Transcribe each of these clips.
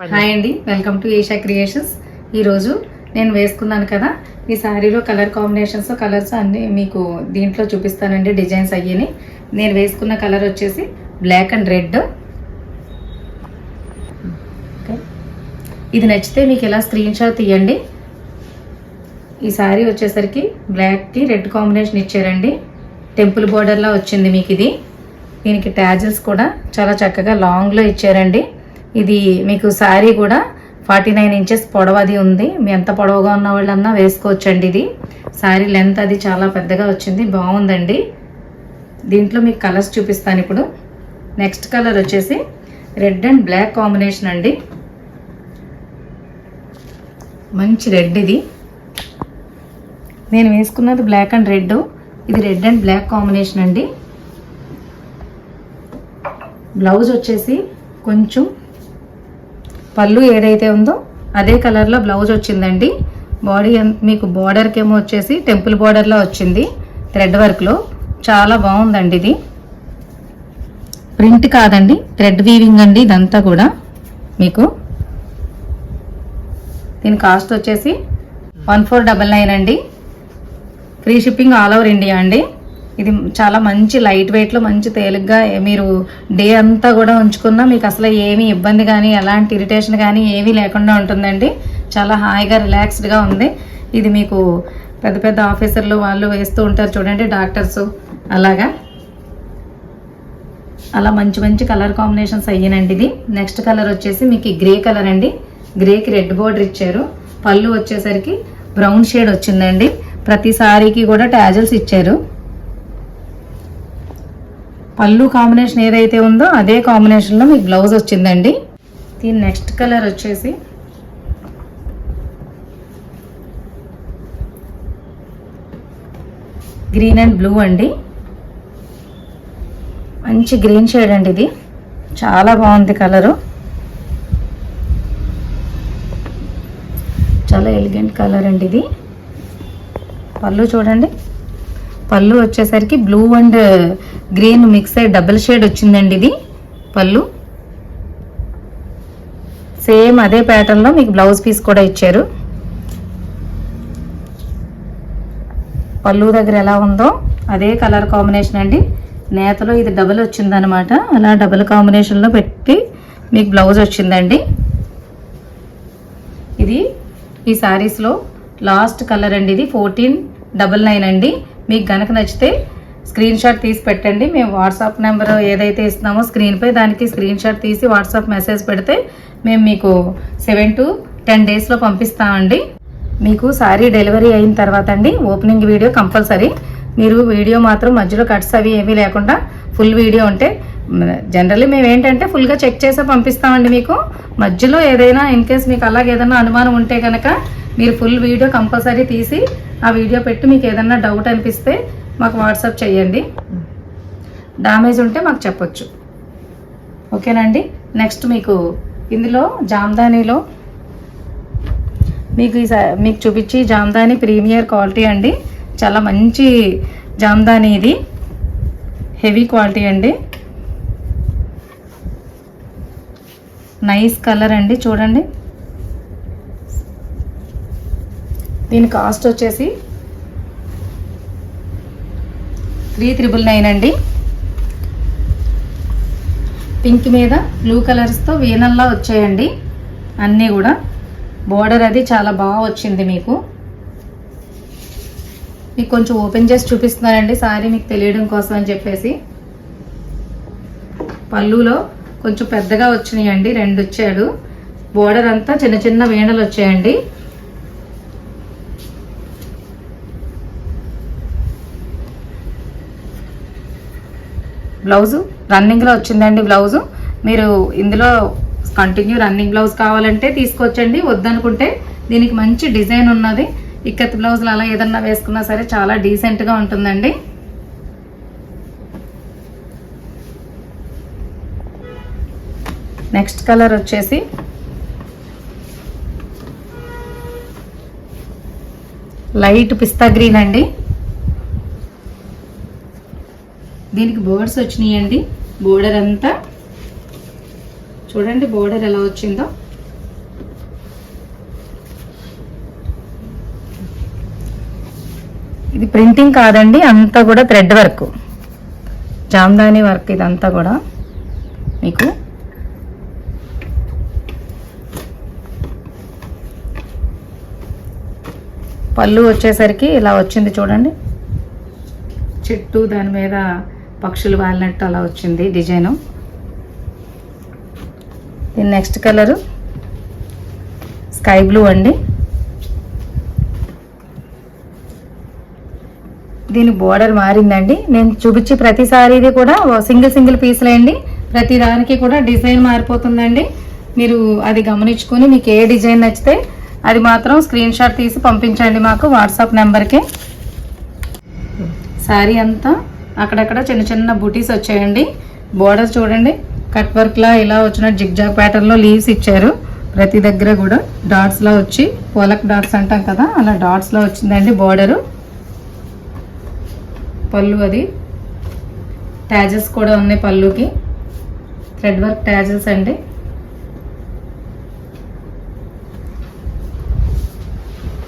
Hi అండి, welcome to Isha creations. ఈరోజు నేను వేసుకున్నాను కదా ఈ శారీలో కలర్ కాంబినేషన్స్ కలర్స్ అన్నీ మీకు దీంట్లో చూపిస్తానండి. డిజైన్స్ అయ్యని నేను వేసుకున్న కలర్ వచ్చేసి బ్లాక్ అండ్ రెడ్. ఇది నచ్చితే మీకు ఇలా స్క్రీన్ షాట్ తీయండి. ఈ శారీ వచ్చేసరికి బ్లాక్కి రెడ్ కాంబినేషన్ ఇచ్చారండి. టెంపుల్ బోర్డర్లా వచ్చింది మీకు ఇది. దీనికి ట్యాజిల్స్ కూడా చాలా చక్కగా లాంగ్లో ఇచ్చారండి. ఇది మీకు శారీ కూడా 49 ఇంచెస్ పొడవది ఉంది. మీ ఎంత పొడవుగా ఉన్న వాళ్ళన్నా వేసుకోవచ్చండి. ఇది శారీ లెంత్ అది చాలా పెద్దగా వచ్చింది, బాగుందండి. దీంట్లో మీకు కలర్స్ చూపిస్తాను ఇప్పుడు. నెక్స్ట్ కలర్ వచ్చేసి రెడ్ అండ్ బ్లాక్ కాంబినేషన్ అండి. మంచి రెడ్ ఇది. నేను వేసుకున్నది బ్లాక్ అండ్ రెడ్, ఇది రెడ్ అండ్ బ్లాక్ కాంబినేషన్ అండి. బ్లౌజ్ వచ్చేసి కొంచెం పళ్ళు ఏదైతే ఉందో అదే కలర్లో బ్లౌజ్ వచ్చిందండి. బాడీ మీకు బార్డర్కి ఏమో వచ్చేసి టెంపుల్ బార్డర్లో వచ్చింది థ్రెడ్ వర్క్లో. చాలా బాగుందండి. ఇది ప్రింట్ కాదండి, థ్రెడ్ వీవింగ్ అండి ఇదంతా కూడా. మీకు దీని కాస్ట్ వచ్చేసి 1499 అండి. Free shipping all over India అండి. ఇది చాలా మంచి లైట్ వెయిట్లో మంచి తేలిగ్గా మీరు డే అంతా కూడా ఉంచుకున్నా మీకు అసలు ఏమీ ఇబ్బంది కానీ ఎలాంటి ఇరిటేషన్ కానీ ఏమీ లేకుండా ఉంటుందండి. చాలా హాయిగా రిలాక్స్డ్గా ఉంది. ఇది మీకు పెద్ద పెద్ద ఆఫీసర్లు వాళ్ళు వేస్తూ ఉంటారు చూడండి, డాక్టర్స్ అలాగా. అలా మంచి మంచి కలర్ కాంబినేషన్స్ అయ్యానండి. ఇది నెక్స్ట్ కలర్ వచ్చేసి మీకు గ్రే కలర్ అండి. గ్రేకి రెడ్ బోర్డర్ ఇచ్చారు. పళ్ళు వచ్చేసరికి బ్రౌన్ షేడ్ వచ్చిందండి. ప్రతి సారీకి కూడా ట్యాజల్స్ ఇచ్చారు. పళ్ళు కాంబినేషన్ ఏదైతే ఉందో అదే కాంబినేషన్లో మీకు బ్లౌజ్ వచ్చిందండి. దీని నెక్స్ట్ కలర్ వచ్చేసి గ్రీన్ అండ్ బ్లూ అండి. మంచి గ్రీన్ షేడ్ అండి. ఇది చాలా బాగుంది కలరు, చాలా ఎలిగెంట్ కలర్ అండి. ఇది పళ్ళు చూడండి. పళ్ళు వచ్చేసరికి బ్లూ అండ్ గ్రీన్ మిక్స్ అయ్యి డబుల్ షేడ్ వచ్చిందండి. ఇది పళ్ళు సేమ్ అదే ప్యాటర్న్లో మీకు బ్లౌజ్ పీస్ కూడా ఇచ్చారు. పళ్ళు దగ్గర ఎలా ఉందో అదే కలర్ కాంబినేషన్ అండి. నేతలో ఇది డబుల్ వచ్చిందనమాట. అలా డబుల్ కాంబినేషన్లో పెట్టి మీకు బ్లౌజ్ వచ్చిందండి. ఇది ఈ శారీస్లో లాస్ట్ కలర్ అండి. ఇది 1499 అండి. మీకు గనక నచ్చితే స్క్రీన్ షాట్ తీసి పెట్టండి. మేము వాట్సాప్ నెంబర్ ఏదైతే ఇస్తున్నామో స్క్రీన్పై దానికి స్క్రీన్ షాట్ తీసి వాట్సాప్ మెసేజ్ పెడితే మేము మీకు 7 to 10 డేస్లో పంపిస్తామండి. మీకు సారీ డెలివరీ అయిన తర్వాత అండి ఓపెనింగ్ వీడియో కంపల్సరీ. మీరు వీడియో మాత్రం మధ్యలో కట్స్ అవి ఏమీ లేకుండా ఫుల్ వీడియో ఉంటే, జనరల్లీ మేము ఏంటంటే ఫుల్గా చెక్ చేసే పంపిస్తామండి. మీకు మధ్యలో ఏదైనా ఇన్ కేస్ మీకు అలాగే ఏదైనా అనుమానం ఉంటే కనుక మీరు ఫుల్ వీడియో కంపల్సరీ తీసి ఆ వీడియో పెట్టి మీకు ఏదన్నా డౌట్ అనిపిస్తే మాకు వాట్సాప్ చేయండి. డ్యామేజ్ ఉంటే మాకు చెప్పొచ్చు, ఓకేనండి. నెక్స్ట్ మీకు ఇందులో జామ్దానీలో మీకు చూపించి జామ్దానీ ప్రీమియర్ క్వాలిటీ అండి. చాలా మంచి జామ్దానీ, ఇది హెవీ క్వాలిటీ అండి. నైస్ కలర్ అండి, చూడండి. దీని కాస్ట్ వచ్చేసి 3999 అండి. పింక్ మీద బ్లూ కలర్స్తో వీనల్లా వచ్చాయండి అన్నీ కూడా. బోర్డర్ అది చాలా బాగా వచ్చింది. మీకు కొంచెం ఓపెన్ చేసి చూపిస్తున్నానండి సారీ మీకు తెలియడం కోసం అని చెప్పేసి. పళ్ళులో కొంచెం పెద్దగా వచ్చినాయండి, 2 వచ్చాడు. బోర్డర్ అంతా చిన్న చిన్న వీణలు వచ్చాయండి. బ్లౌజు రన్నింగ్లో వచ్చిందండి. బ్లౌజు మీరు ఇందులో కంటిన్యూ రన్నింగ్ బ్లౌజ్ కావాలంటే తీసుకోవచ్చండి. వద్దనుకుంటే దీనికి మంచి డిజైన్ ఉన్నది ఇక్కత్ బ్లౌజులు అలా ఏదన్నా వేసుకున్నా సరే చాలా డీసెంట్గా ఉంటుందండి. నెక్స్ట్ కలర్ వచ్చేసి లైట్ పిస్తా గ్రీన్ అండి. దీనికి బర్డ్స్ వచ్చినాయండి. బోర్డర్ అంతా చూడండి బోర్డర్ ఎలా వచ్చిందో ఇది ప్రింటింగ్ కాదండి, అంతా కూడా థ్రెడ్ వర్క్, జామ్దాని వర్క్ ఇదంతా కూడా మీకు. పళ్ళు వచ్చేసరికి ఇలా వచ్చింది చూడండి, చెట్టు దాని మీద పక్షులు వాలినట్టు అలా వచ్చింది డిజైను. దీని నెక్స్ట్ కలరు స్కై బ్లూ అండి. దీని బోర్డర్ మారిందండి. నేను చూపించి ప్రతిసారిది కూడా సింగిల్ పీసులే అండి, ప్రతి దానికి కూడా డిజైన్ మారిపోతుందండి. మీరు అది గమనించుకొని మీకు ఏ డిజైన్ నచ్చితే అది మాత్రం స్క్రీన్ షాట్ తీసి పంపించండి మాకు వాట్సాప్ నెంబర్కి. శారీ అంతా అక్కడక్కడ చిన్న చిన్న బూటీస్ వచ్చాయండి. బోర్డర్ చూడండి, కట్ వర్క్లా ఇలా వచ్చిన జిగ్జాగ్ ప్యాటర్న్లో లీవ్స్ ఇచ్చారు. ప్రతి దగ్గర కూడా డాట్స్లా వచ్చి, పోలక్ డాట్స్ అంటాం కదా, అలా డాట్స్లా వచ్చిందండి బోర్డరు. పళ్ళు అది ట్యాజెస్ కూడా ఉన్నాయి పళ్ళుకి, థ్రెడ్ వర్క్ ట్యాజెస్ అండి.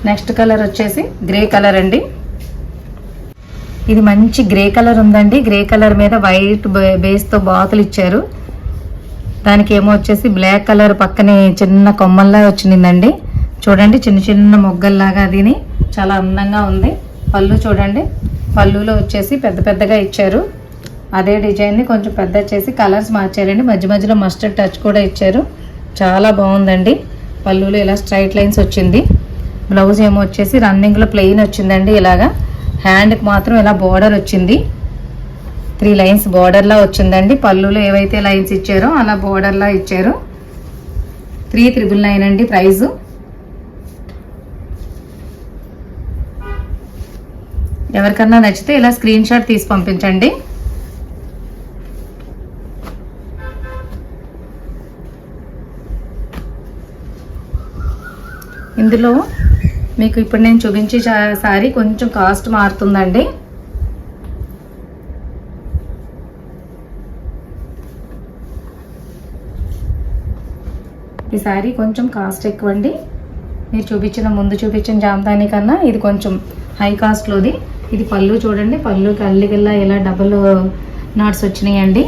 నెక్స్ట్ కలర్ వచ్చేసి గ్రే కలర్ అండి. ఇది మంచి గ్రే కలర్ ఉందండి. గ్రే కలర్ మీద వైట్ బేస్తో బాతులు ఇచ్చారు. దానికి ఏమో వచ్చేసి బ్లాక్ కలర్ పక్కనే చిన్న కొమ్మల్లా వచ్చిందండి. చూడండి చిన్న చిన్న మొగ్గల్లాగా, అదిని చాలా అందంగా ఉంది. పళ్ళు చూడండి, పళ్ళులో వచ్చేసి పెద్ద పెద్దగా ఇచ్చారు. అదే డిజైన్ని కొంచెం పెద్ద చేసి కలర్స్ మార్చారండి. మధ్య మధ్యలో మస్టర్డ్ టచ్ కూడా ఇచ్చారు. చాలా బాగుందండి. పళ్ళులో ఇలా స్ట్రైట్ లైన్స్ వచ్చింది. బ్లౌజ్ ఏమో వచ్చేసి రన్నింగ్లో ప్లెయిన్ వచ్చిందండి. ఇలాగా హ్యాండ్కి మాత్రం ఇలా బోర్డర్ వచ్చింది, 3 లైన్స్ బోర్డర్లా వచ్చిందండి. పళ్ళులో ఏవైతే లైన్స్ ఇచ్చారో అలా బోర్డర్లా ఇచ్చారు. 3,999 అండి ప్రైజు. ఎవరికన్నా నచ్చితే ఇలా స్క్రీన్ షాట్ తీసి పంపించండి. ఇందులో మీకు ఇప్పుడు నేను చూపించే శారీ కొంచెం కాస్ట్ మారుతుందండి. ఈ శారీ కొంచెం కాస్ట్ ఎక్కువ అండి. మీరు ముందు చూపించిన జామదాని కన్నా ఇది కొంచెం హై కాస్ట్లోది. ఇది పళ్ళు చూడండి, పళ్ళుకి అల్లిగల్లా ఇలా డబుల్ నాట్స్ వచ్చినాయండి.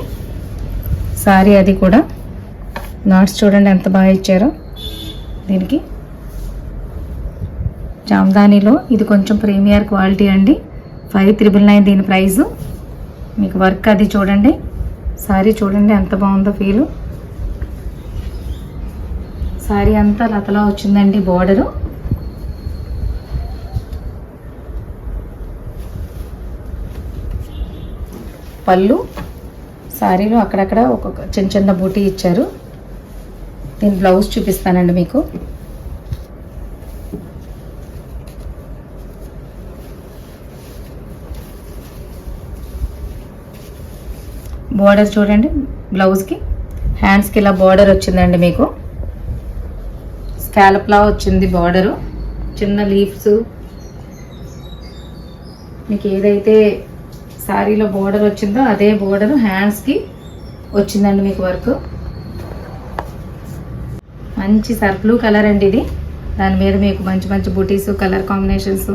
శారీ అది కూడా నాట్స్ చూడండి ఎంత బాగా ఇచ్చారో. దీనికి జామదానిలో ఇది కొంచెం ప్రీమియర్ క్వాలిటీ అండి. 5,999 దీని ప్రైజు. మీకు వర్క్ అది చూడండి, శారీ చూడండి ఎంత బాగుందో ఫీలు. శారీ అంతా లతలా వచ్చిందండి బోర్డరు. పళ్ళు శారీలో అక్కడక్కడ ఒక్కొక్క చిన్న చిన్న బూటీ ఇచ్చారు. దీని బ్లౌజ్ చూపిస్తానండి మీకు. బోర్డర్ చూడండి, బ్లౌజ్కి హ్యాండ్స్కి ఇలా బోర్డర్ వచ్చిందండి. మీకు స్కాలప్లా వచ్చింది బోర్డరు, చిన్న లీవ్స్. మీకు ఏదైతే శారీలో బోర్డర్ వచ్చిందో అదే బోర్డర్ హ్యాండ్స్కి వచ్చిందండి మీకు వర్క్. మంచి సర్బ్లూ కలర్ అండి ఇది. దాని మీద మీకు మంచి మంచి బూటీస్, కలర్ కాంబినేషన్స్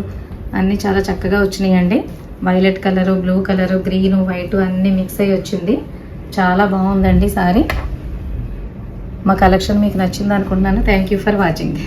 అన్నీ చాలా చక్కగా వచ్చినాయండి. Violet colour, blue colour, green, white అన్నీ మిక్స్ అయ్యి వచ్చింది. చాలా బాగుందండి సారీ. మా కలెక్షన్ మీకు నచ్చింది అనుకుంటున్నాను. Thank you for watching.